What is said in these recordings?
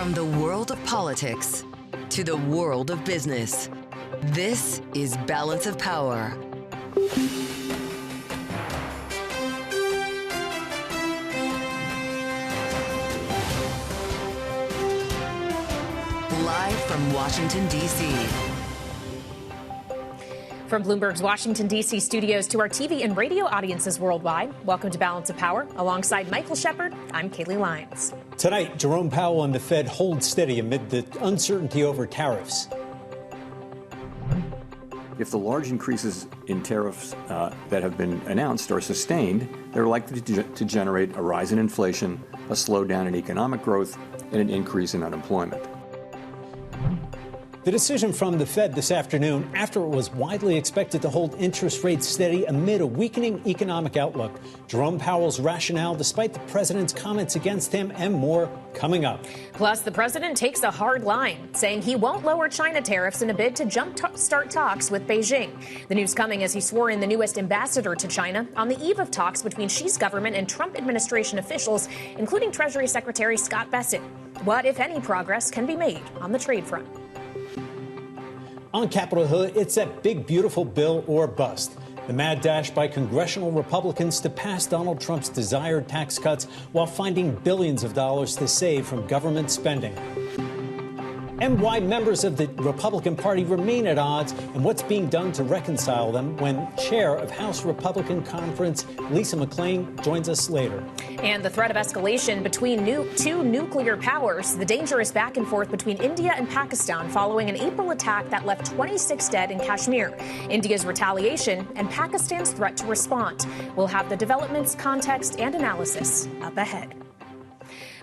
From the world of politics to the world of business, this is Balance of Power. Live from Washington, D.C. From Bloomberg's Washington, D.C. studios to our TV and radio audiences worldwide, welcome to Balance of Power. Alongside Michael Shepard, I'm Kaylee Lyons. Tonight, Jerome Powell and the Fed hold steady amid the uncertainty over tariffs. If the large increases in tariffs that have been announced are sustained, they're likely to generate a rise in inflation, a slowdown in economic growth, and an increase in unemployment. The decision from the Fed this afternoon, after it was widely expected to hold interest rates steady amid a weakening economic outlook. Jerome Powell's rationale, despite the president's comments against him, and more coming up. Plus, the president takes a hard line, saying he won't lower China tariffs in a bid to jumpstart talks with Beijing. The news coming as he swore in the newest ambassador to China on the eve of talks between Xi's government and Trump administration officials, including Treasury Secretary Scott Bessent. What, if any, progress can be made on the trade front? On Capitol Hill, it's that big, beautiful bill or bust. The mad dash by congressional Republicans to pass Donald Trump's desired tax cuts while finding billions of dollars to save from government spending. And why members of the Republican Party remain at odds and what's being done to reconcile them when chair of House Republican Conference Lisa McClain joins us later. And the threat of escalation between two nuclear powers, the dangerous back and forth between India and Pakistan following an April attack that left 26 dead in Kashmir, India's retaliation, and Pakistan's threat to respond. We'll have the developments, context, and analysis up ahead.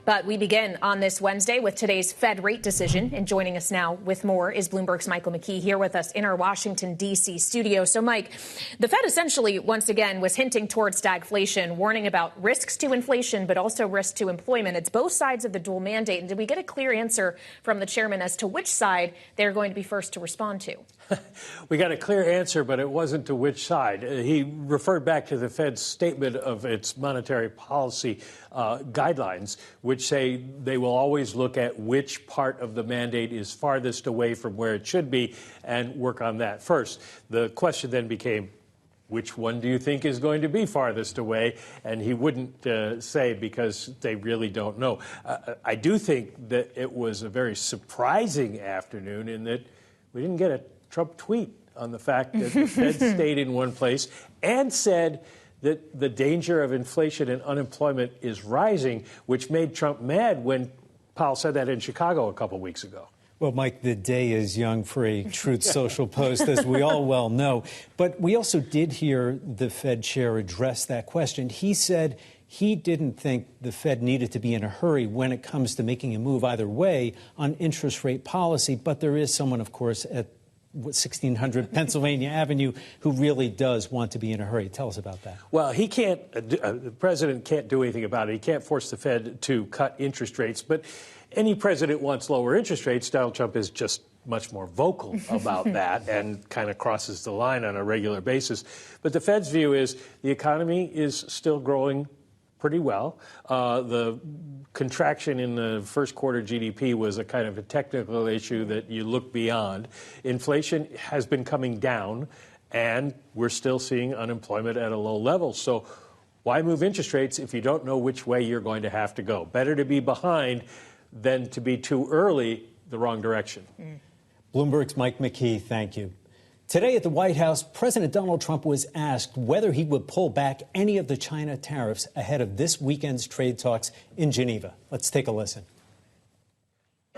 But we begin on this Wednesday with today's Fed rate decision. And joining us now with more is Bloomberg's Michael McKee here with us in our Washington, D.C. studio. So, Mike, the Fed essentially, once again, was hinting towards stagflation, warning about risks to inflation, but also risks to employment. It's both sides of the dual mandate. And did we get a clear answer from the chairman as to which side they're going to be first to respond to? We got a clear answer, but it wasn't to which side. He referred back to the Fed's statement of its monetary policy guidelines, which say they will always look at which part of the mandate is farthest away from where it should be and work on that first. The question then became, which one do you think is going to be farthest away? And he wouldn't say because they really don't know. I do think that it was a very surprising afternoon in that we didn't get a Trump tweet on the fact that the Fed stayed in one place and said that the danger of inflation and unemployment is rising, which made Trump mad when Powell said that in Chicago a couple weeks ago. Well, Mike, the day is young for a Truth Social post, as we all well know. But we also did hear the Fed chair address that question. He said he didn't think the Fed needed to be in a hurry when it comes to making a move either way on interest rate policy. But there is someone, of course, at 1600 Pennsylvania Avenue who really does want to be in a hurry. Tell us about that. Well, he can't, the president can't do anything about it. He can't force the Fed to cut interest rates. But any president wants lower interest rates. Donald Trump is just much more vocal about that and kind of crosses the line on a regular basis. But the Fed's view is the economy is still growing pretty well. The contraction in the first quarter GDP was a kind of a technical issue that you look beyond. Inflation has been coming down, and we're still seeing unemployment at a low level. So why move interest rates if you don't know which way you're going to have to go? Better to be behind than to be too early the wrong direction. Bloomberg's Mike McKee, thank you. Today at the White House, President Donald Trump was asked whether he would pull back any of the China tariffs ahead of this weekend's trade talks in Geneva. Let's take a listen.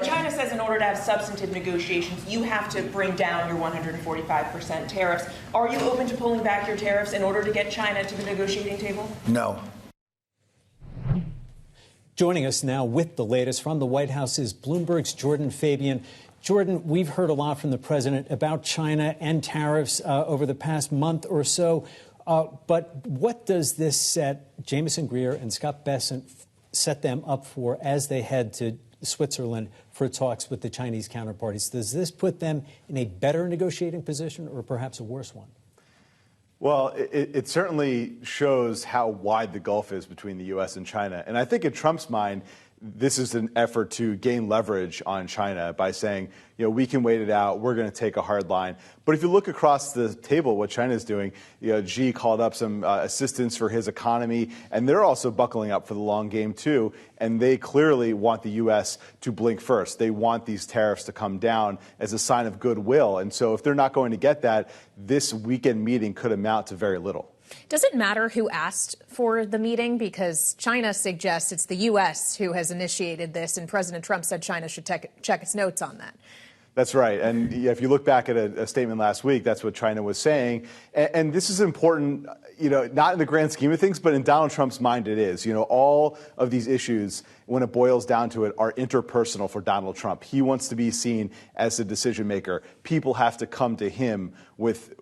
China says in order to have substantive negotiations, you have to bring down your 145% tariffs. Are you open to pulling back your tariffs in order to get China to the negotiating table? No. Joining us now with the latest from the White House is Bloomberg's Jordan Fabian. Jordan, we've heard a lot from the president about China and tariffs over the past month or so. But what does this set Jamieson Greer and Scott Bessent set them up for as they head to Switzerland for talks with the Chinese counterparties? Does this put them in a better negotiating position or perhaps a worse one? Well, it certainly shows how wide the gulf is between the U.S. and China. And I think in Trump's mind, this is an effort to gain leverage on China by saying, we can wait it out. We're going to take a hard line. But if you look across the table, what China is doing, Xi called up some assistance for his economy, and they're also buckling up for the long game, too. And they clearly want the U.S. to blink first. They want these tariffs to come down as a sign of goodwill. And so if they're not going to get that, this weekend meeting could amount to very little. Does it matter who asked for the meeting? Because China suggests it's the U.S. who has initiated this, and President Trump said China should check its notes on that. That's right. And if you look back at a statement last week, that's what China was saying. And this is important, not in the grand scheme of things, but in Donald Trump's mind it is. All of these issues, when it boils down to it, are interpersonal for Donald Trump. He wants to be seen as the decision maker. People have to come to him with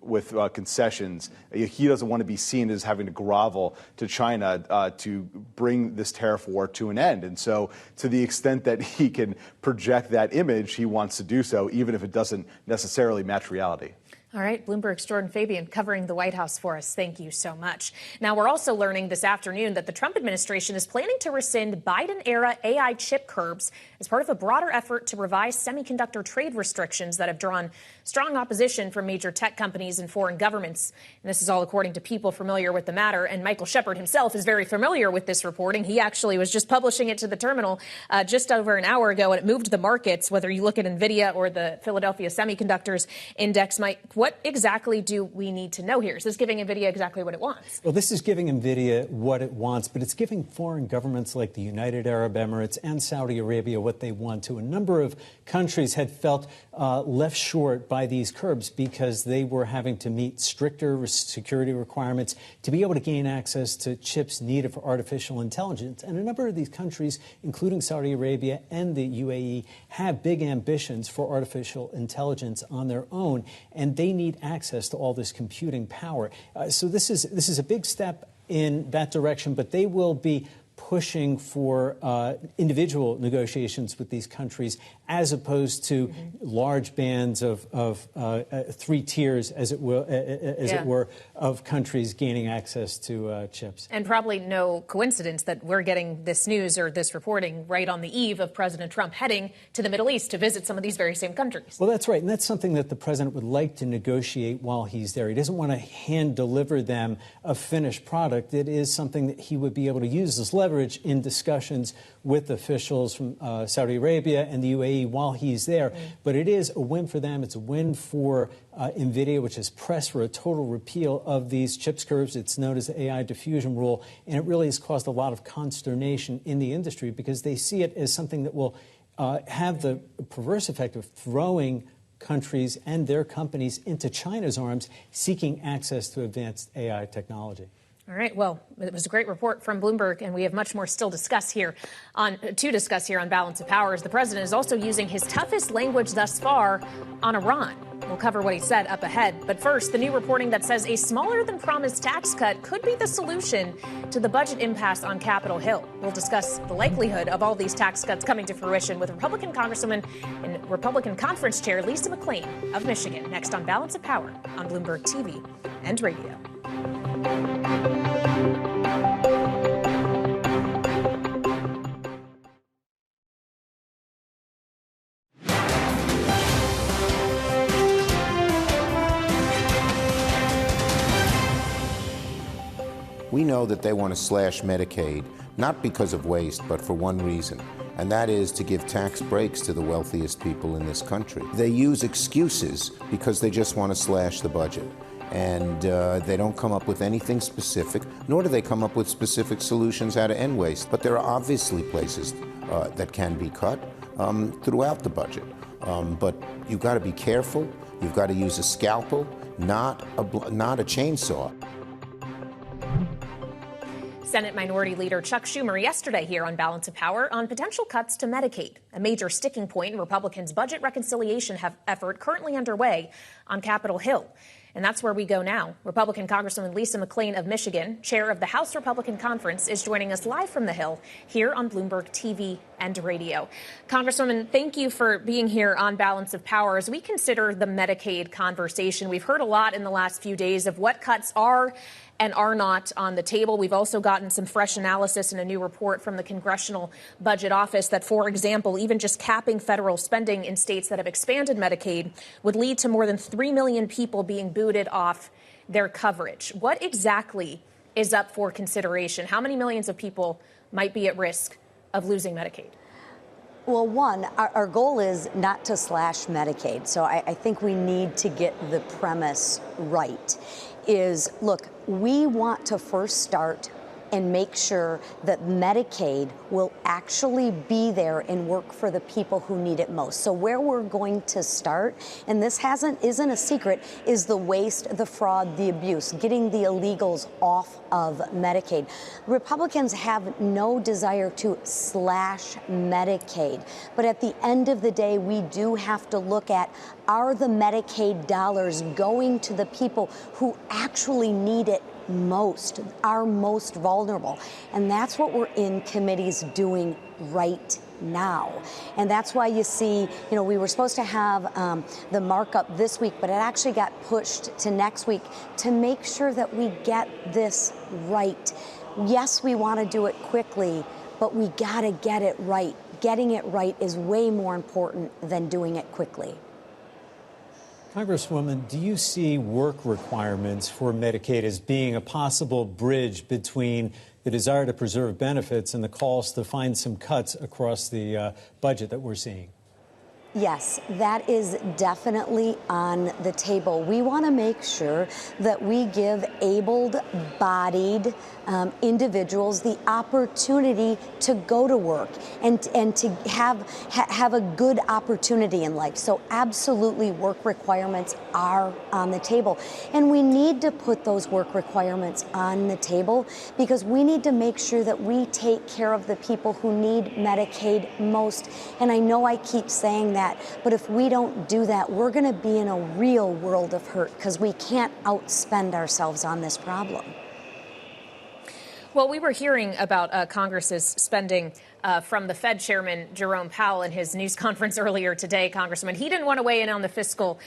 concessions. He doesn't want to be seen as having to grovel to China to bring this tariff war to an end. And so to the extent that he can project that image, he wants to do so, even if it doesn't necessarily match reality. All right, Bloomberg's Jordan Fabian covering the White House for us. Thank you so much. Now, we're also learning this afternoon that the Trump administration is planning to rescind Biden-era AI chip curbs as part of a broader effort to revise semiconductor trade restrictions that have drawn strong opposition from major tech companies and foreign governments. And this is all according to people familiar with the matter. And Michael Shepard himself is very familiar with this reporting. He actually was just publishing it to the terminal just over an hour ago, and it moved the markets, whether you look at NVIDIA or the Philadelphia Semiconductors Index. Mike, what exactly do we need to know here? Is this giving NVIDIA exactly what it wants? Well, this is giving NVIDIA what it wants, but it's giving foreign governments like the United Arab Emirates and Saudi Arabia what they want to. A number of countries had felt left short by these curbs because they were having to meet stricter security requirements to be able to gain access to chips needed for artificial intelligence. And a number of these countries, including Saudi Arabia and the UAE, have big ambitions for artificial intelligence on their own, and they need access to all this computing power. So this is a big step in that direction, but they will be pushing for individual negotiations with these countries as opposed to large bands of 3 tiers, as it were, of countries gaining access to chips. And probably no coincidence that we're getting this news or this reporting right on the eve of President Trump heading to the Middle East to visit some of these very same countries. Well, that's right. And that's something that the president would like to negotiate while he's there. He doesn't want to hand deliver them a finished product. It is something that he would be able to use as leverage in discussions with officials from Saudi Arabia and the UAE while he's there. But it is a win for them. It's a win for NVIDIA, which has pressed for a total repeal of these chips curbs. It's known as the AI diffusion rule. And it really has caused a lot of consternation in the industry because they see it as something that will have the perverse effect of throwing countries and their companies into China's arms, seeking access to advanced AI technology. All right. Well, it was a great report from Bloomberg, and we have much more still to discuss here on Balance of Power. As the president is also using his toughest language thus far on Iran. We'll cover what he said up ahead. But first, the new reporting that says a smaller than promised tax cut could be the solution to the budget impasse on Capitol Hill. We'll discuss the likelihood of all these tax cuts coming to fruition with Republican Congresswoman and Republican Conference Chair Lisa McClain of Michigan next on Balance of Power on Bloomberg TV and radio. We know that they want to slash Medicaid, not because of waste, but for one reason, and that is to give tax breaks to the wealthiest people in this country. They use excuses because they just want to slash the budget. And they don't come up with anything specific, nor do they come up with specific solutions how to end waste. But there are obviously places that can be cut throughout the budget. But you've got to be careful. You've got to use a scalpel, not a chainsaw. Senate Minority Leader Chuck Schumer yesterday here on Balance of Power on potential cuts to Medicaid, a major sticking point in Republicans' budget reconciliation effort currently underway on Capitol Hill. And that's where we go now. Republican Congresswoman Lisa McClain of Michigan, chair of the House Republican Conference, is joining us live from the Hill here on Bloomberg TV and radio. Congresswoman, thank you for being here on Balance of Power. As we consider the Medicaid conversation, we've heard a lot in the last few days of what cuts are and are not on the table. We've also gotten some fresh analysis in a new report from the Congressional Budget Office that, for example, even just capping federal spending in states that have expanded Medicaid would lead to more than 3 million people being booted off their coverage. What exactly is up for consideration? How many millions of people might be at risk of losing Medicaid? Well, one, our goal is not to slash Medicaid. So I think we need to get the premise right. Look, we want to first start and make sure that Medicaid will actually be there and work for the people who need it most. So where we're going to start, and this isn't a secret, is the waste, the fraud, the abuse, getting the illegals off of Medicaid. Republicans have no desire to slash Medicaid, but at the end of the day, we do have to look at, are the Medicaid dollars going to the people who actually need it most, are most vulnerable? And that's what we're in committees doing right now. And that's why you see, we were supposed to have the markup this week, but it actually got pushed to next week to make sure that we get this right. Yes, we want to do it quickly, but we got to get it right. Getting it right is way more important than doing it quickly. Congresswoman, do you see work requirements for Medicaid as being a possible bridge between the desire to preserve benefits and the calls to find some cuts across the budget that we're seeing? Yes, that is definitely on the table. We want to make sure that we give able-bodied individuals the opportunity to go to work and to have a good opportunity in life. So absolutely, work requirements are on the table. And we need to put those work requirements on the table because we need to make sure that we take care of the people who need Medicaid most. And I know I keep saying that, but if we don't do that, we're going to be in a real world of hurt because we can't outspend ourselves on this problem. Well, we were hearing about Congress's spending from the Fed chairman, Jerome Powell, in his news conference earlier today, Congressman. He didn't want to weigh in on the fiscal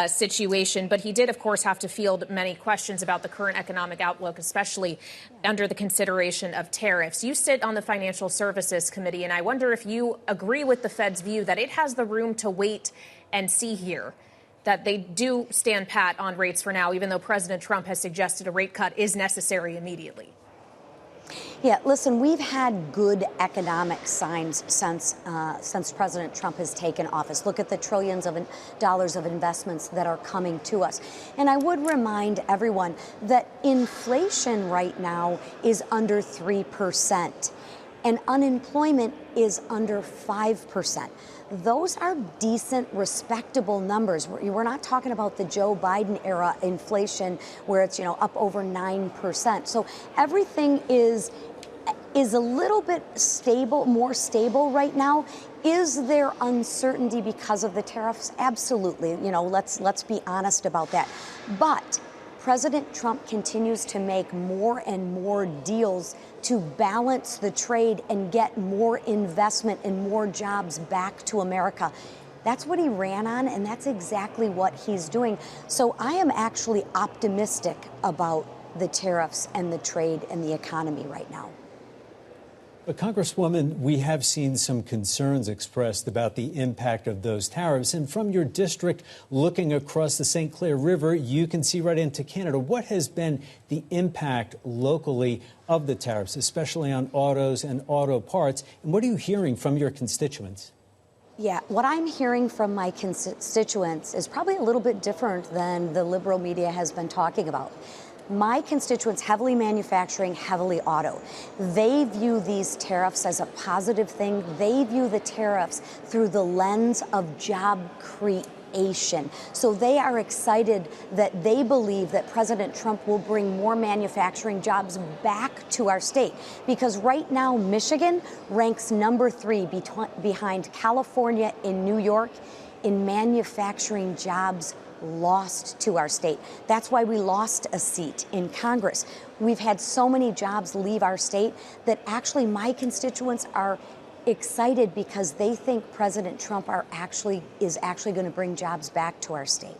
situation, but he did, of course, have to field many questions about the current economic outlook, especially under the consideration of tariffs. You sit on the Financial Services Committee, and I wonder if you agree with the Fed's view that it has the room to wait and see here, that they do stand pat on rates for now, even though President Trump has suggested a rate cut is necessary immediately. Yeah, listen, we've had good economic signs since President Trump has taken office. Look at the trillions of dollars of investments that are coming to us. And I would remind everyone that inflation right now is under 3%, and unemployment is under 5%. Those are decent, respectable numbers. We're not talking about the Joe Biden era inflation where it's, up over 9%. So everything is a little bit stable, more stable right now. Is there uncertainty because of the tariffs? Absolutely. Let's be honest about that. But President Trump continues to make more and more deals to balance the trade and get more investment and more jobs back to America. That's what he ran on, and that's exactly what he's doing. So I am actually optimistic about the tariffs and the trade and the economy right now. But Congresswoman, we have seen some concerns expressed about the impact of those tariffs. And from your district, looking across the St. Clair River, you can see right into Canada. What has been the impact locally of the tariffs, especially on autos and auto parts? And what are you hearing from your constituents? Yeah, what I'm hearing from my constituents is probably a little bit different than the liberal media has been talking about. My constituents, heavily manufacturing, heavily auto, they view these tariffs as a positive thing. They view the tariffs through the lens of job creation. So they are excited that they believe that President Trump will bring more manufacturing jobs back to our state. Because right now, Michigan ranks number 3 behind California and New York in manufacturing jobs lost to our state. That's why we lost a seat in Congress. We've had so many jobs leave our state that actually my constituents are excited because they think President Trump is actually going to bring jobs back to our state.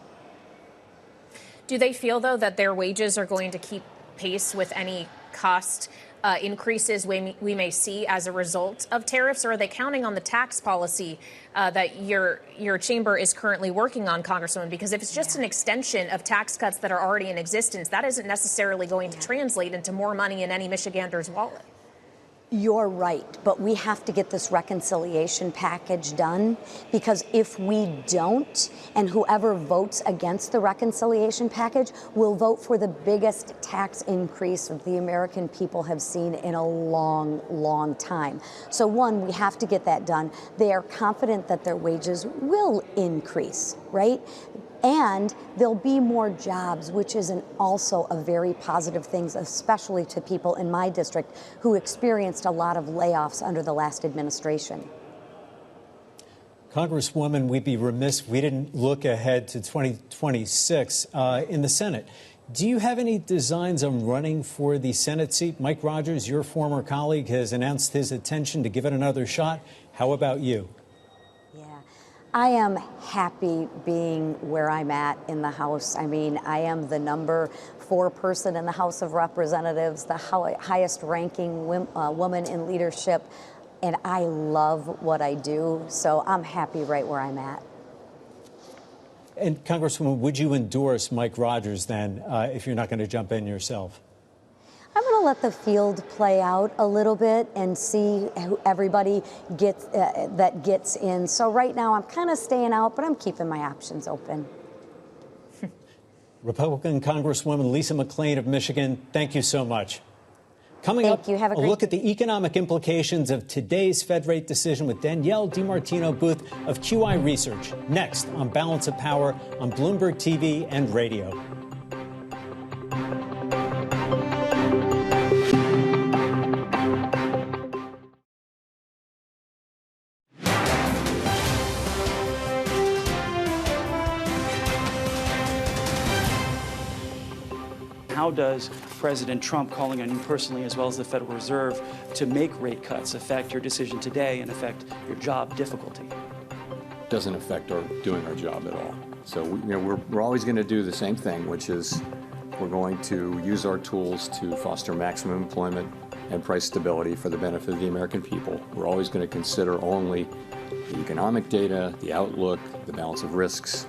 Do they feel, though, that their wages are going to keep pace with any cost increases we may see as a result of tariffs, or are they counting on the tax policy that your chamber is currently working on, Congresswoman? Because if it's just an extension of tax cuts that are already in existence, that isn't necessarily going to translate into more money in any Michigander's wallet. You're right, but we have to get this reconciliation package done, because if we don't, and whoever votes against the reconciliation package will vote for the biggest tax increase the American people have seen in a long, long time. So one, we have to get that done. They are confident that their wages will increase, right? And there'll be more jobs, which is also a very positive thing, especially to people in my district who experienced a lot of layoffs under the last administration. Congresswoman, we'd be remiss if we didn't look ahead to 2026 in the Senate. Do you have any designs on running for the Senate seat? Mike Rogers, your former colleague, has announced his intention to give it another shot. How about you? I am happy being where I'm at in the House. I mean, I am the number 4 person in the House of Representatives, the highest ranking woman in leadership, and I love what I do. So I'm happy right where I'm at. And Congresswoman, would you endorse Mike Rogers then if you're not going to jump in yourself? I'm going to let the field play out a little bit and see who everybody gets that gets in. So right now I'm kind of staying out, but I'm keeping my options open. Republican Congresswoman Lisa McClain of Michigan, thank you so much. Coming up, a look at the economic implications of today's Fed rate decision with Danielle DiMartino Booth of QI Research. Next on Balance of Power on Bloomberg TV and radio. How does President Trump calling on you personally, as well as the Federal Reserve, to make rate cuts affect your decision today and affect your job difficulty? Doesn't affect our doing our job at all. So we're always going to do the same thing, which is we're going to use our tools to foster maximum employment and price stability for the benefit of the American people. We're always going to consider only the economic data, the outlook, the balance of risks.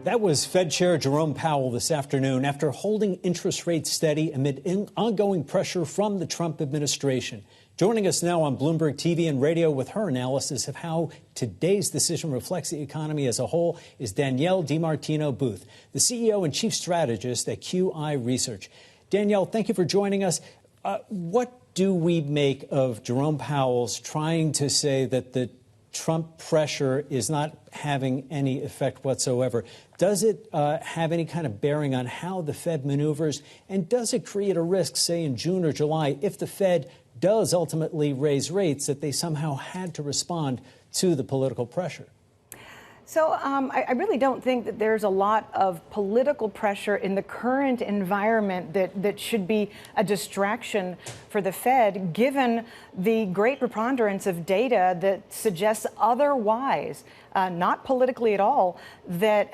That was Fed Chair Jerome Powell this afternoon after holding interest rates steady amid ongoing pressure from the Trump administration. Joining us now on Bloomberg TV and radio with her analysis of how today's decision reflects the economy as a whole is Danielle DiMartino Booth, the CEO and Chief Strategist at QI Research. Danielle, thank you for joining us. What do we make of Jerome Powell's trying to say that the Trump pressure is not having any effect whatsoever? Does it have any kind of bearing on how the Fed maneuvers? And does it create a risk, say, in June or July, if the Fed does ultimately raise rates, that they somehow had to respond to the political pressure? So I really don't think that there's a lot of political pressure in the current environment that should be a distraction for the Fed, given the great preponderance of data that suggests otherwise, not politically at all, that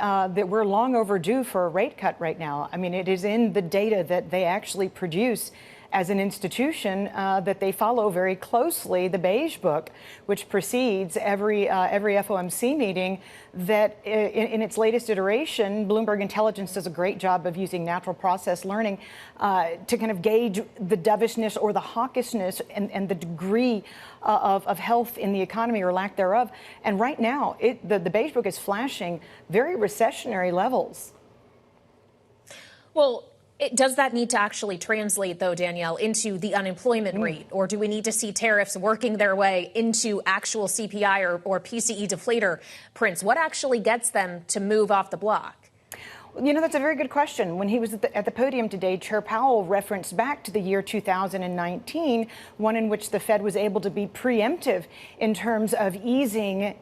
we're long overdue for a rate cut right now. I mean, it is in the data that they actually produce as an institution that they follow very closely, the Beige Book, which precedes every FOMC meeting, that in its latest iteration, Bloomberg Intelligence does a great job of using natural process learning to kind of gauge the dovishness or the hawkishness and the degree of health in the economy or lack thereof. And right now, the Beige Book is flashing very recessionary levels. Well, does that need to actually translate, though, Danielle, into the unemployment rate? Or do we need to see tariffs working their way into actual CPI or PCE deflator prints? What actually gets them to move off the block? You know, that's a very good question. When he was at the podium today, Chair Powell referenced back to the year 2019, one in which the Fed was able to be preemptive in terms of easing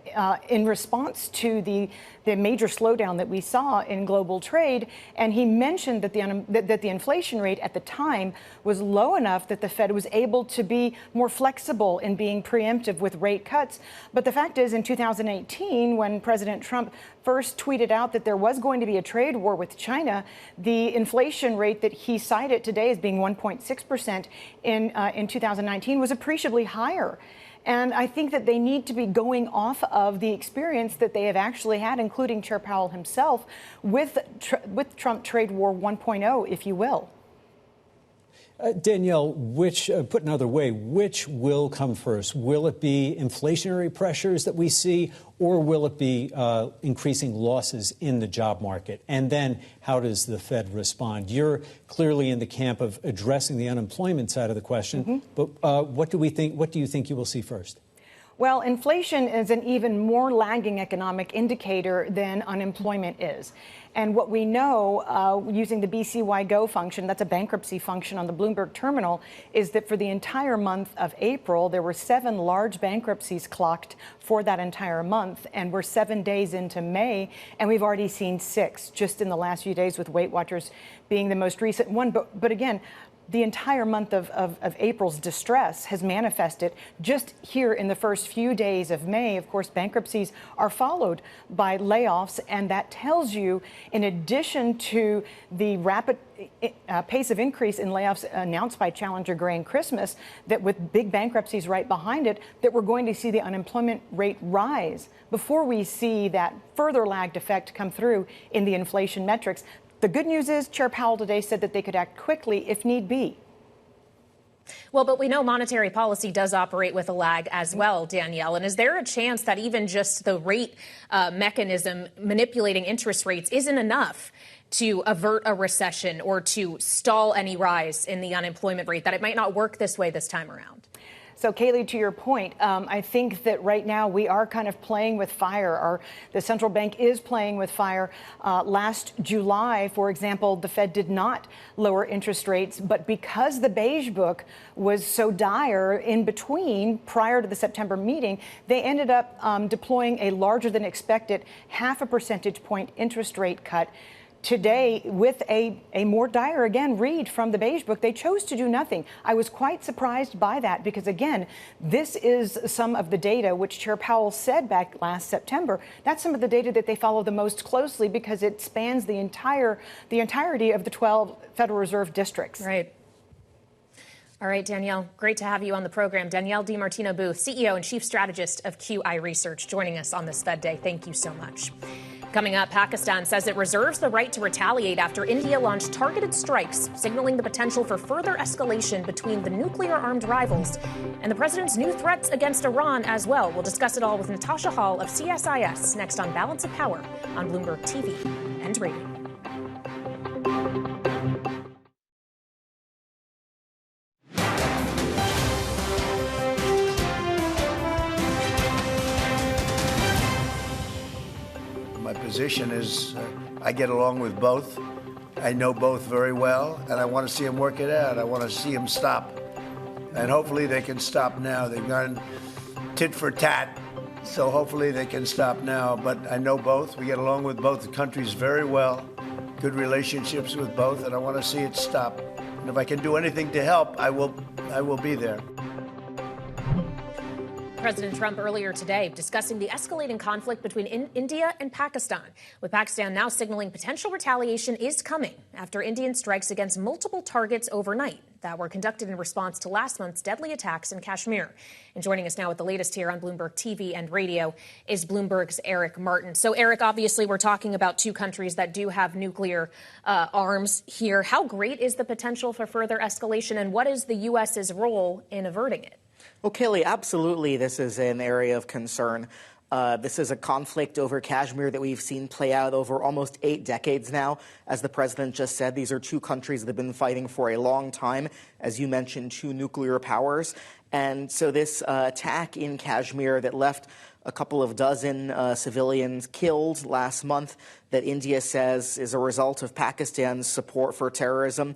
in response to the the major slowdown that we saw in global trade. And he mentioned that the inflation rate at the time was low enough that the Fed was able to be more flexible in being preemptive with rate cuts. But the fact is, in 2018, when President Trump first tweeted out that there was going to be a trade war with China, the inflation rate that he cited today as being 1.6% in 2019 was appreciably higher. And I think that they need to be going off of the experience that they have actually had, including Chair Powell himself, with Trump trade war 1.0, if you will. Danielle, put another way, which will come first? Will it be inflationary pressures that we see, or will it be increasing losses in the job market? And then how does the Fed respond? You're clearly in the camp of addressing the unemployment side of the question, but what do you think you will see first? Well, inflation is an even more lagging economic indicator than unemployment is. And what we know, using the BCY Go function, that's a bankruptcy function on the Bloomberg terminal, is that for the entire month of April, there were 7 large bankruptcies clocked for that entire month. And we're 7 days into May, and we've already seen 6 just in the last few days, with Weight Watchers being the most recent one. But again, the entire month of April's distress has manifested just here in the first few days of May. Of course, bankruptcies are followed by layoffs, and that tells you, in addition to the rapid pace of increase in layoffs announced by Challenger Grain Christmas, that with big bankruptcies right behind it, that we're going to see the unemployment rate rise before we see that further lagged effect come through in the inflation metrics. The good news is Chair Powell today said that they could act quickly if need be. Well, but we know monetary policy does operate with a lag as well, Danielle. And is there a chance that even just the rate mechanism manipulating interest rates isn't enough to avert a recession or to stall any rise in the unemployment rate, that it might not work this way this time around? So, Kayleigh, to your point, I think that right now we are kind of playing with fire. The central bank is playing with fire. Last July, for example, the Fed did not lower interest rates, but because the Beige Book was so dire in between prior to the September meeting, they ended up deploying a larger than expected 0.5 percentage point interest rate cut. Today, with a more dire, again, read from the Beige Book, they chose to do nothing. I was quite surprised by that because, again, this is some of the data which Chair Powell said back last September. That's some of the data that they follow the most closely because it spans the entirety of the 12 Federal Reserve districts. Right. All right, Danielle, great to have you on the program. Danielle DiMartino Booth, CEO and Chief Strategist of QI Research, joining us on this Fed Day. Thank you so much. Coming up, Pakistan says it reserves the right to retaliate after India launched targeted strikes, signaling the potential for further escalation between the nuclear-armed rivals and the president's new threats against Iran as well. We'll discuss it all with Natasha Hall of CSIS next on Balance of Power on Bloomberg TV and radio. Position is I get along with both. I know both very well, and I want to see them work it out. I want to see them stop. And hopefully they can stop now. They've gone tit for tat, so hopefully they can stop now. But I know both. We get along with both countries very well. Good relationships with both, and I want to see it stop. And if I can do anything to help, I will be there. President Trump earlier today discussing the escalating conflict between India and Pakistan, with Pakistan now signaling potential retaliation is coming after Indian strikes against multiple targets overnight that were conducted in response to last month's deadly attacks in Kashmir. And joining us now with the latest here on Bloomberg TV and radio is Bloomberg's Eric Martin. So, Eric, obviously we're talking about two countries that do have nuclear arms here. How great is the potential for further escalation, and what is the U.S.'s role in averting it? Well, Kayleigh, absolutely this is an area of concern. This is a conflict over Kashmir that we've seen play out over almost 8 decades now. As the president just said, these are two countries that have been fighting for a long time. As you mentioned, two nuclear powers. And so this attack in Kashmir that left a couple of dozen civilians killed last month that India says is a result of Pakistan's support for terrorism.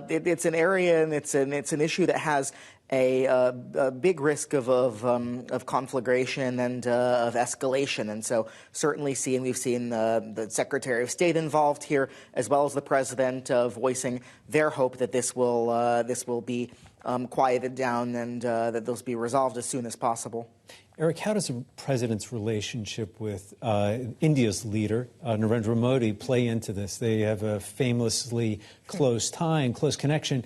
It's an area and it's an issue that has a big risk of conflagration and of escalation. And so certainly we've seen the Secretary of State involved here, as well as the President voicing their hope that this will be quieted down and that those be resolved as soon as possible. Eric, how does the president's relationship with India's leader, Narendra Modi, play into this? They have a famously close tie and close connection.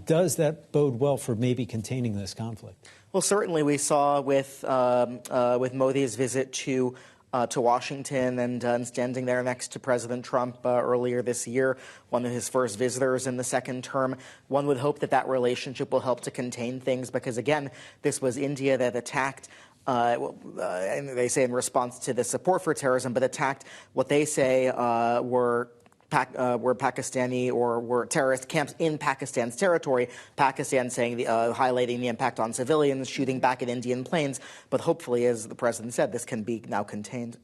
Does that bode well for maybe containing this conflict? Well, certainly we saw with Modi's visit to Washington and standing there next to President Trump earlier this year, one of his first visitors in the second term. One would hope that that relationship will help to contain things because, again, this was India that attacked and they say in response to the support for terrorism, but attacked what they say were Pakistani or were terrorist camps in Pakistan's territory. Pakistan saying highlighting the impact on civilians, shooting back at Indian planes. But hopefully, as the president said, this can be now contained.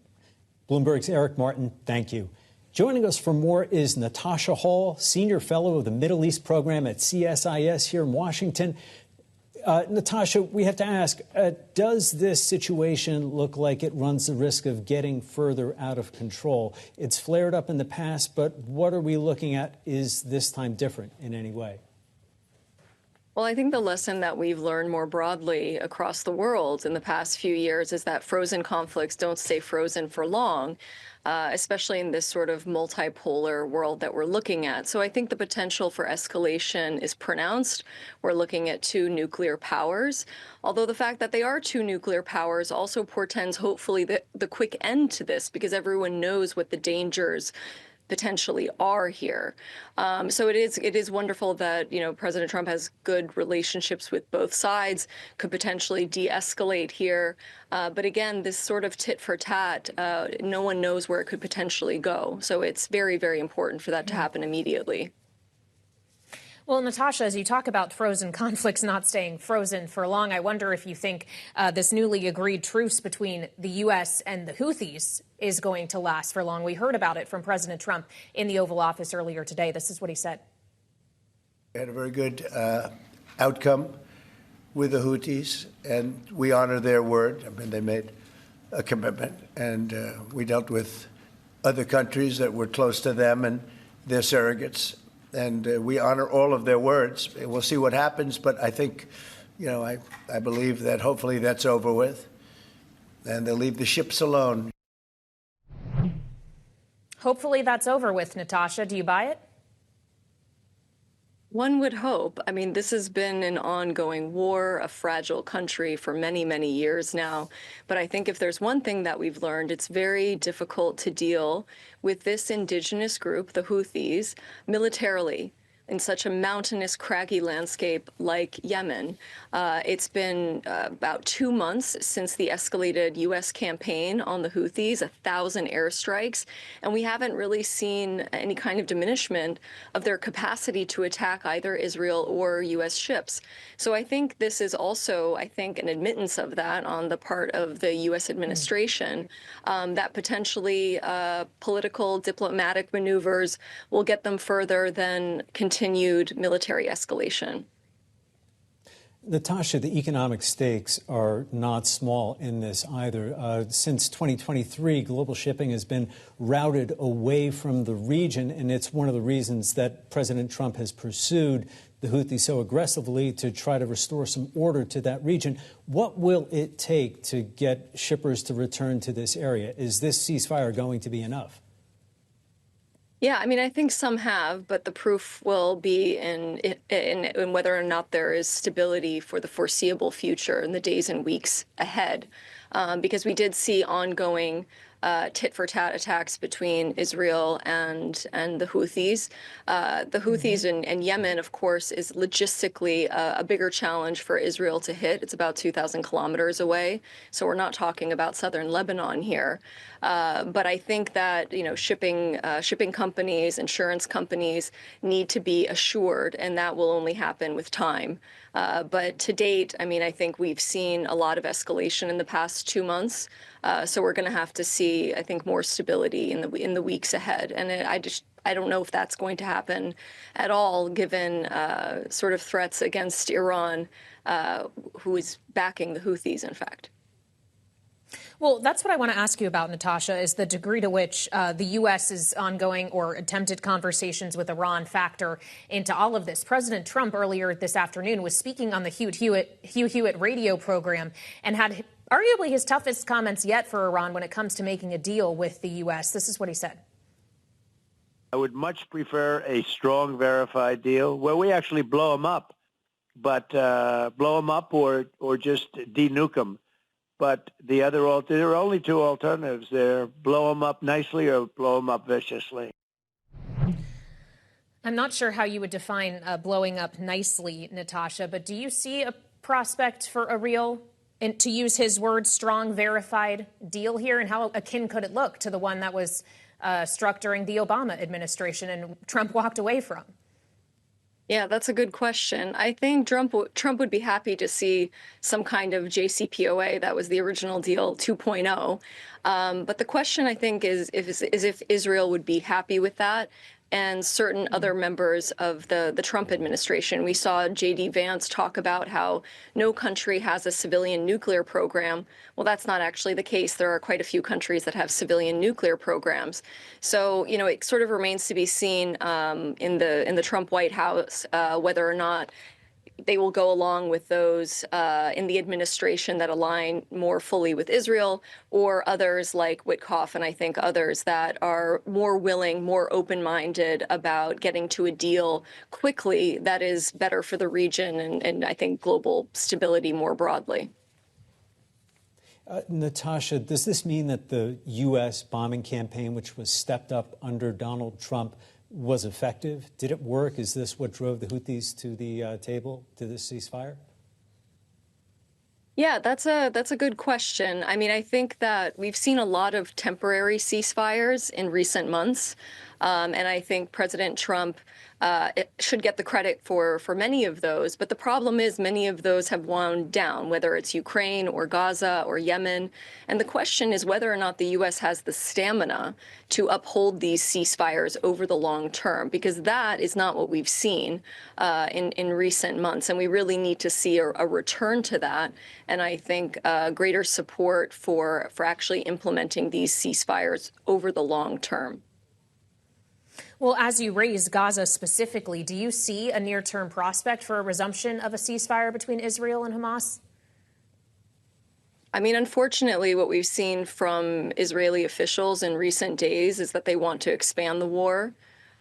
Bloomberg's Eric Martin, thank you. Joining us for more is Natasha Hall, Senior Fellow of the Middle East Program at CSIS here in Washington. Natasha, we have to ask, does this situation look like it runs the risk of getting further out of control? It's flared up in the past, but what are we looking at? Is this time different in any way? Well, I think the lesson that we've learned more broadly across the world in the past few years is that frozen conflicts don't stay frozen for long, especially in this sort of multipolar world that we're looking at. So I think the potential for escalation is pronounced. We're looking at two nuclear powers, although the fact that they are two nuclear powers also portends hopefully the quick end to this because everyone knows what the dangers potentially are here. So it is wonderful that, President Trump has good relationships with both sides, could potentially de-escalate here. But again, this sort of tit for tat, no one knows where it could potentially go. So it's very, very important for that to happen immediately. Well, Natasha, as you talk about frozen conflicts not staying frozen for long, I wonder if you think this newly agreed truce between the U.S. and the Houthis is going to last for long. We heard about it from President Trump in the Oval Office earlier today. This is what he said. We had a very good outcome with the Houthis, and we honor their word. I mean, they made a commitment, and we dealt with other countries that were close to them and their surrogates. And we honor all of their words. We'll see what happens, but I think, I believe that hopefully that's over with, and they'll leave the ships alone. Hopefully that's over with, Natasha. Do you buy it? One would hope. I mean, this has been an ongoing war, a fragile country for many, many years now. But I think if there's one thing that we've learned, it's very difficult to deal with this indigenous group, the Houthis, militarily in such a mountainous, craggy landscape like Yemen. It's been about 2 months since the escalated U.S. campaign on the Houthis, 1,000 airstrikes, and we haven't really seen any kind of diminishment of their capacity to attack either Israel or U.S. ships. So I think this is also, an admittance of that on the part of the U.S. administration, that potentially political, diplomatic maneuvers will get them further than continued military escalation. Natasha, the economic stakes are not small in this either. Since 2023, global shipping has been routed away from the region, and it's one of the reasons that President Trump has pursued the Houthis so aggressively to try to restore some order to that region. What will it take to get shippers to return to this area? Is this ceasefire going to be enough? Yeah, I think some have, but the proof will be in whether or not there is stability for the foreseeable future in the days and weeks ahead. Because we did see ongoing tit-for-tat attacks between Israel and the Houthis. The Houthis in Yemen, of course, is logistically a bigger challenge for Israel to hit. It's about 2,000 kilometers away, so we're not talking about southern Lebanon here. But I think that shipping companies, insurance companies need to be assured, and that will only happen with time. But to date, I think we've seen a lot of escalation in the past 2 months. So we're going to have to see, more stability in the weeks ahead. And I don't know if that's going to happen at all, given sort of threats against Iran, who is backing the Houthis, in fact. Well, that's what I want to ask you about, Natasha, is the degree to which the U.S.'s ongoing or attempted conversations with Iran factor into all of this. President Trump earlier this afternoon was speaking on the Hugh Hewitt radio program and had arguably his toughest comments yet for Iran when it comes to making a deal with the U.S. This is what he said. I would much prefer a strong, verified deal where we actually blow them up, but blow them up or just de-nuke them. But there are only two alternatives there: blow them up nicely or blow them up viciously. I'm not sure how you would define blowing up nicely, Natasha, but do you see a prospect for a real, and to use his words, strong, verified deal here? And how akin could it look to the one that was struck during the Obama administration and Trump walked away from? Yeah, that's a good question. I think Trump would be happy to see some kind of JCPOA. That was the original deal 2.0. But the question, I think, is if Israel would be happy with that, and certain other members of the Trump administration. We saw J.D. Vance talk about how no country has a civilian nuclear program. Well, that's not actually the case. There are quite a few countries that have civilian nuclear programs. So, you know, it sort of remains to be seen in the Trump White House whether or not they will go along with those in the administration that align more fully with Israel, or others like Witkoff and I think others that are more willing, more open-minded about getting to a deal quickly that is better for the region and I think global stability more broadly. Natasha, does this mean that the U.S. bombing campaign, which was stepped up under Donald Trump, was effective? Did it work? Is this what drove the Houthis to the table, to this ceasefire? Yeah, that's a good question. I mean, I think that we've seen a lot of temporary ceasefires in recent months, and I think President Trump should get the credit for many of those. But the problem is many of those have wound down, whether it's Ukraine or Gaza or Yemen. And the question is whether or not the U.S. has the stamina to uphold these ceasefires over the long term, because that is not what we've seen in recent months. And we really need to see a return to that. And I think greater support for actually implementing these ceasefires over the long term. Well, as you raise Gaza specifically, do you see a near-term prospect for a resumption of a ceasefire between Israel and Hamas? I mean, unfortunately, what we've seen from Israeli officials in recent days is that they want to expand the war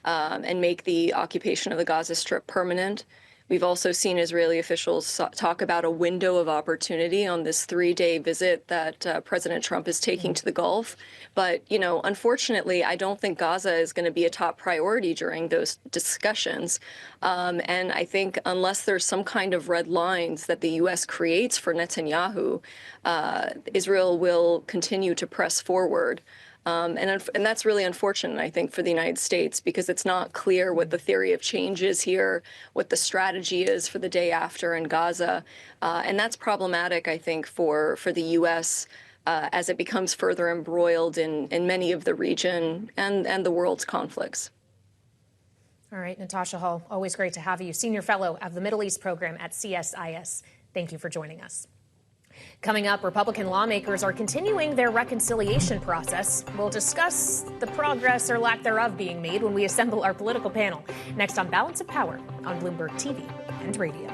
and make the occupation of the Gaza Strip permanent. We've also seen Israeli officials talk about a window of opportunity on this 3-day visit that President Trump is taking to the Gulf. But, you know, unfortunately, I don't think Gaza is going to be a top priority during those discussions. And I think unless there's some kind of red lines that the U.S. creates for Netanyahu, Israel will continue to press forward. And that's really unfortunate, I think, for the United States, because it's not clear what the theory of change is here, what the strategy is for the day after in Gaza. And that's problematic, I think, for the U.S. As it becomes further embroiled in many of the region and the world's conflicts. All right, Natasha Hall, always great to have you, Senior Fellow of the Middle East Program at CSIS. Thank you for joining us. Coming up, Republican lawmakers are continuing their reconciliation process. We'll discuss the progress or lack thereof being made when we assemble our political panel. Next on Balance of Power on Bloomberg TV and radio.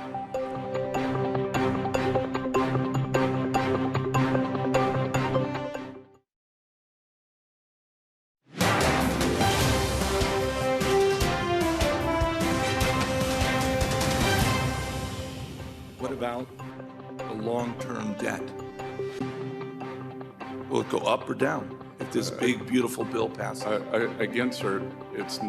What about the long-term debt? Will it go up or down if this big, beautiful bill passes? Again, sir, it's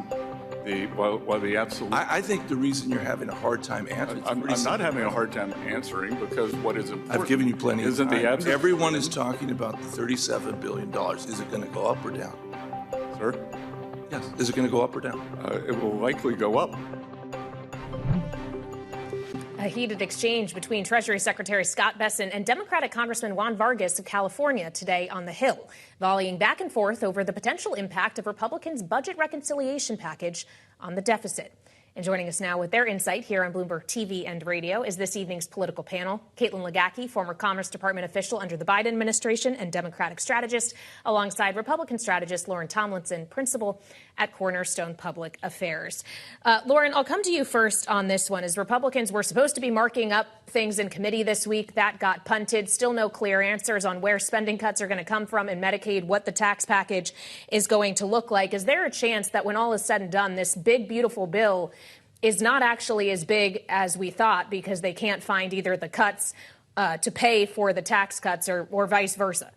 while the absolute. I think the reason you're having a hard time answering. I'm not having a hard time answering because what is important. I've given you plenty of time. Absolute. Everyone is talking about the $37 billion. Is it going to go up or down? Sir? Yes. Is it going to go up or down? It will likely go up. A heated exchange between Treasury Secretary Scott Bessent and Democratic Congressman Juan Vargas of California today on the Hill, volleying back and forth over the potential impact of Republicans' budget reconciliation package on the deficit. And joining us now with their insight here on Bloomberg TV and radio is this evening's political panel. Caitlin Legacki, former Commerce Department official under the Biden administration and Democratic strategist, alongside Republican strategist Lauren Tomlinson, principal at Cornerstone Public Affairs. Lauren, I'll come to you first on this one. As Republicans were supposed to be marking up things in committee this week, that got punted. Still no clear answers on where spending cuts are going to come from in Medicaid, what the tax package is going to look like. Is there a chance that when all is said and done, this big, beautiful bill is not actually as big as we thought because they can't find either the cuts to pay for the tax cuts or vice versa?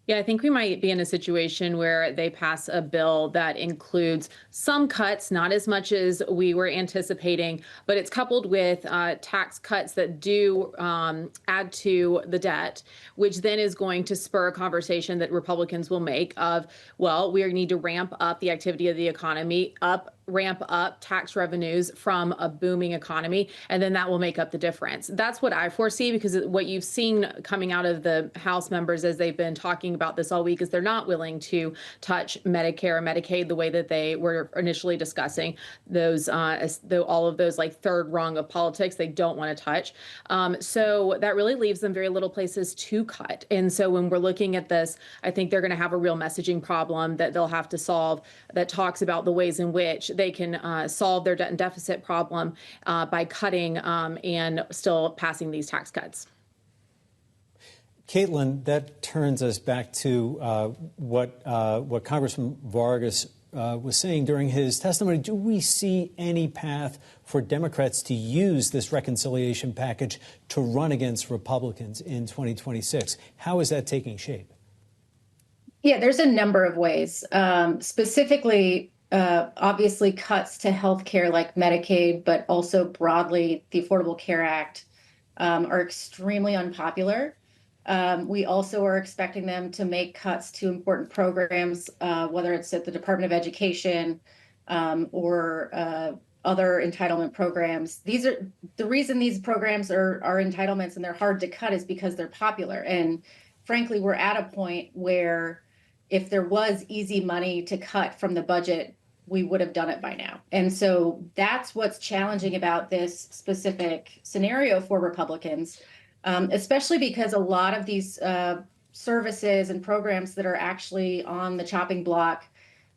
Yeah, I think we might be in a situation where they pass a bill that includes some cuts, not as much as we were anticipating, but it's coupled with tax cuts that do add to the debt, which then is going to spur a conversation that Republicans will make of, well, we need to ramp up the activity of the economy, ramp up tax revenues from a booming economy, and then that will make up the difference. That's what I foresee, because what you've seen coming out of the House members as they've been talking about this all week is they're not willing to touch Medicare or Medicaid the way that they were initially discussing. Those, all of those like third rung of politics, they don't want to touch. So that really leaves them very little places to cut. And so when we're looking at this, I think they're going to have a real messaging problem that they'll have to solve that talks about the ways in which they can solve their debt and deficit problem by cutting and still passing these tax cuts. Caitlin, that turns us back to what Congressman Vargas was saying during his testimony. Do we see any path for Democrats to use this reconciliation package to run against Republicans in 2026? How is that taking shape? Yeah, there's a number of ways. Specifically, obviously cuts to health care like Medicaid, but also broadly the Affordable Care Act are extremely unpopular. We also are expecting them to make cuts to important programs, whether it's at the Department of Education or other entitlement programs. These are the reason these programs are entitlements and they're hard to cut is because they're popular. And frankly, we're at a point where if there was easy money to cut from the budget, we would have done it by now. And so that's what's challenging about this specific scenario for Republicans, especially because a lot of these services and programs that are actually on the chopping block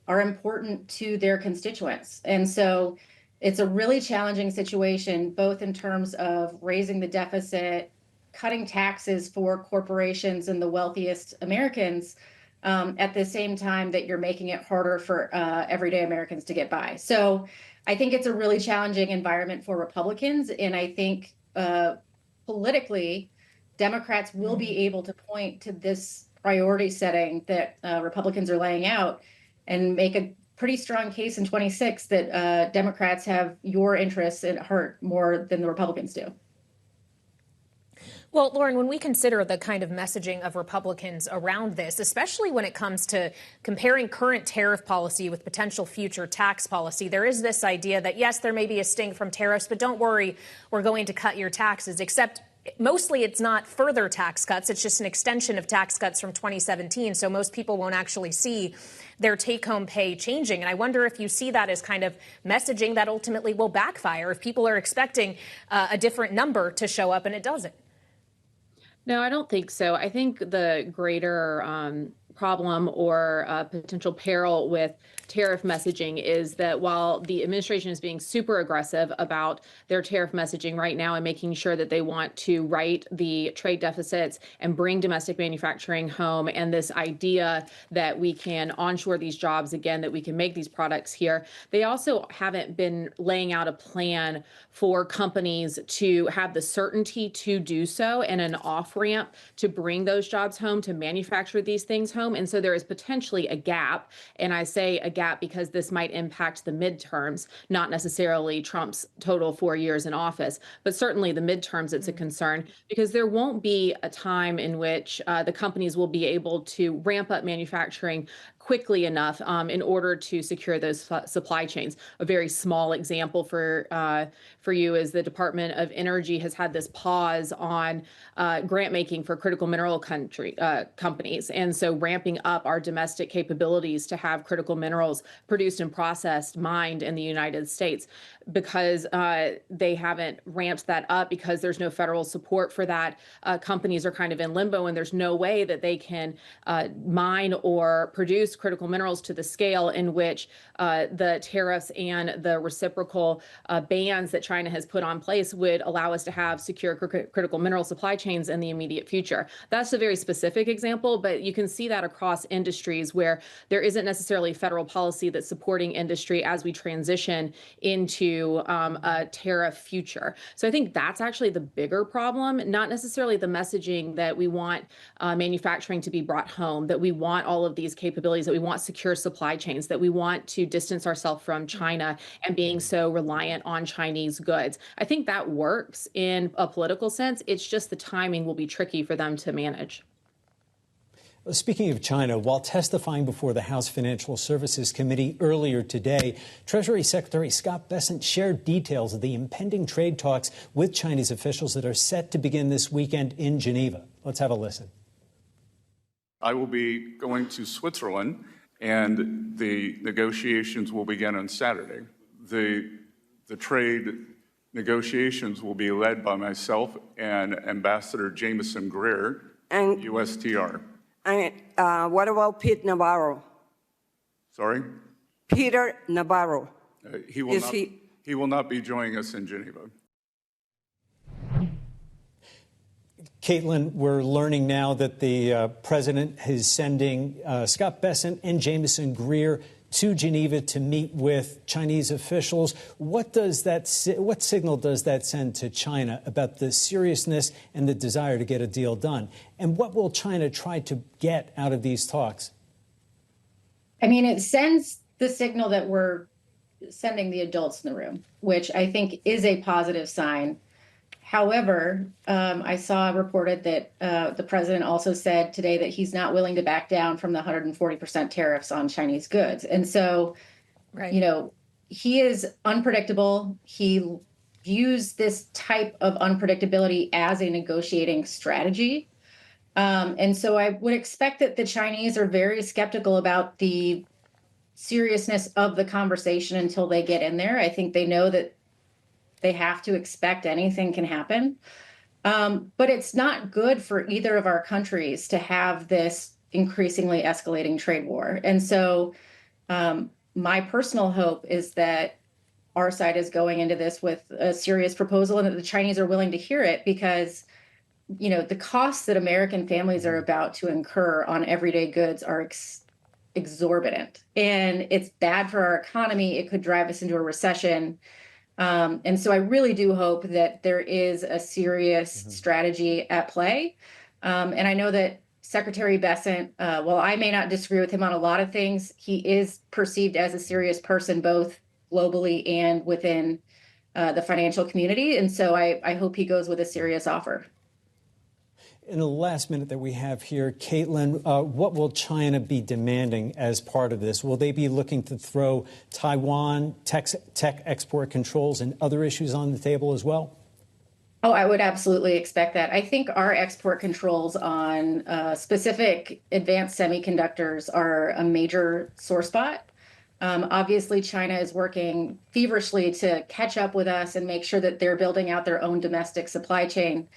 are important to their constituents. And so it's a really challenging situation, both in terms of raising the deficit, cutting taxes for corporations and the wealthiest Americans, at the same time that you're making it harder for everyday Americans to get by. So I think it's a really challenging environment for Republicans. And I think politically, Democrats will be able to point to this priority setting that Republicans are laying out and make a pretty strong case in 26 that Democrats have your interests at heart more than the Republicans do. Well, Lauren, when we consider the kind of messaging of Republicans around this, especially when it comes to comparing current tariff policy with potential future tax policy, there is this idea that, yes, there may be a sting from tariffs, but don't worry, we're going to cut your taxes, except mostly it's not further tax cuts. It's just an extension of tax cuts from 2017. So most people won't actually see their take-home pay changing. And I wonder if you see that as kind of messaging that ultimately will backfire if people are expecting a different number to show up and it doesn't. No, I don't think so. I think the greater problem or potential peril with tariff messaging is that while the administration is being super aggressive about their tariff messaging right now and making sure that they want to right the trade deficits and bring domestic manufacturing home, and this idea that we can onshore these jobs again, that we can make these products here, they also haven't been laying out a plan for companies to have the certainty to do so and an off-ramp to bring those jobs home, to manufacture these things home. And so there is potentially a gap, and I say a gap because this might impact the midterms, not necessarily Trump's total 4 years in office, but certainly the midterms, it's a concern because there won't be a time in which the companies will be able to ramp up manufacturing quickly enough in order to secure those supply chains. A very small example for you is the Department of Energy has had this pause on grant making for critical mineral companies, and so ramping up our domestic capabilities to have critical minerals produced and processed, mined in the United States, because they haven't ramped that up because there's no federal support for that. Companies are kind of in limbo, and there's no way that they can mine or produce critical minerals to the scale in which the tariffs and the reciprocal bans that China has put on place would allow us to have secure critical mineral supply chains in the immediate future. That's a very specific example, but you can see that across industries where there isn't necessarily federal policy that's supporting industry as we transition into a tariff future. So I think that's actually the bigger problem, not necessarily the messaging that we want manufacturing to be brought home, that we want all of these capabilities, that we want secure supply chains, that we want to distance ourselves from China and being so reliant on Chinese goods. I think that works in a political sense. It's just the timing will be tricky for them to manage. Speaking of China, while testifying before the House Financial Services Committee earlier today, Treasury Secretary Scott Bessent shared details of the impending trade talks with Chinese officials that are set to begin this weekend in Geneva. Let's have a listen. I will be going to Switzerland, and the negotiations will begin on Saturday. The trade negotiations will be led by myself and Ambassador Jameson Greer, and USTR. And what about Pete Navarro? Sorry? Peter Navarro. He will not be joining us in Geneva. Caitlin, we're learning now that the president is sending Scott Bessent and Jameson Greer to Geneva to meet with Chinese officials. What signal does that send to China about the seriousness and the desire to get a deal done? And what will China try to get out of these talks? I mean, it sends the signal that we're sending the adults in the room, which I think is a positive sign. However, I saw reported that the president also said today that he's not willing to back down from the 140% tariffs on Chinese goods. And so, you know, he is unpredictable. He views this type of unpredictability as a negotiating strategy. And so I would expect that the Chinese are very skeptical about the seriousness of the conversation until they get in there. I think they know that they have to expect anything can happen. But it's not good for either of our countries to have this increasingly escalating trade war. And so my personal hope is that our side is going into this with a serious proposal and that the Chinese are willing to hear it, because, you know, the costs that American families are about to incur on everyday goods are exorbitant. And it's bad for our economy. It could drive us into a recession. And so I really do hope that there is a serious strategy at play. And I know that Secretary Bessent, while I may not disagree with him on a lot of things, he is perceived as a serious person, both globally and within the financial community. And so I hope he goes with a serious offer. In the last minute that we have here, Caitlin, what will China be demanding as part of this? Will they be looking to throw Taiwan, tech export controls, and other issues on the table as well? Oh, I would absolutely expect that. I think our export controls on specific advanced semiconductors are a major sore spot. Obviously, China is working feverishly to catch up with us and make sure that they're building out their own domestic supply chain.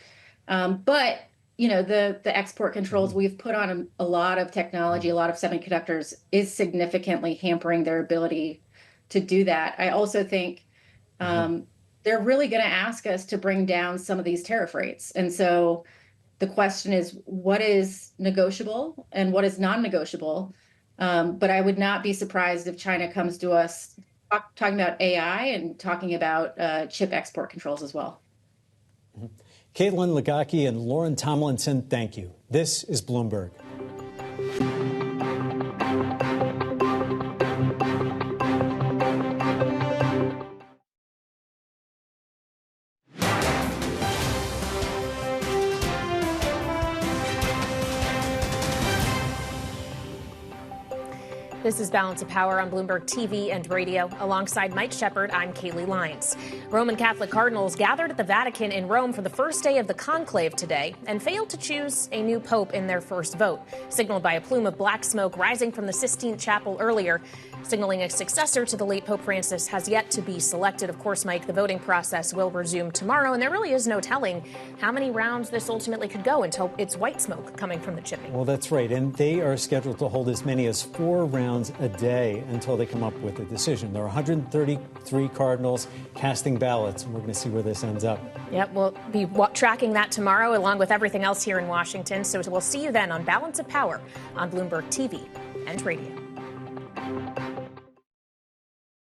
But you know, the export controls we've put on a lot of technology, a lot of semiconductors, is significantly hampering their ability to do that. I also think they're really going to ask us to bring down some of these tariff rates. And so the question is, what is negotiable and what is non-negotiable? But I would not be surprised if China comes to us talking about AI and talking about chip export controls as well. Caitlin Ligocki and Lauren Tomlinson, thank you. This is Bloomberg. This is Balance of Power on Bloomberg TV and radio. Alongside Mike Shepard, I'm Kaylee Lyons. Roman Catholic Cardinals gathered at the Vatican in Rome for the first day of the conclave today and failed to choose a new pope in their first vote, signaled by a plume of black smoke rising from the Sistine Chapel earlier. Signaling a successor to the late Pope Francis has yet to be selected. Of course, Mike, the voting process will resume tomorrow, and there really is no telling how many rounds this ultimately could go until it's white smoke coming from the chipping. Well, that's right, and they are scheduled to hold as many as 4 rounds a day until they come up with a decision. There are 133 cardinals casting ballots, and we're going to see where this ends up. Yep, we'll be tracking that tomorrow along with everything else here in Washington. So we'll see you then on Balance of Power on Bloomberg TV and radio.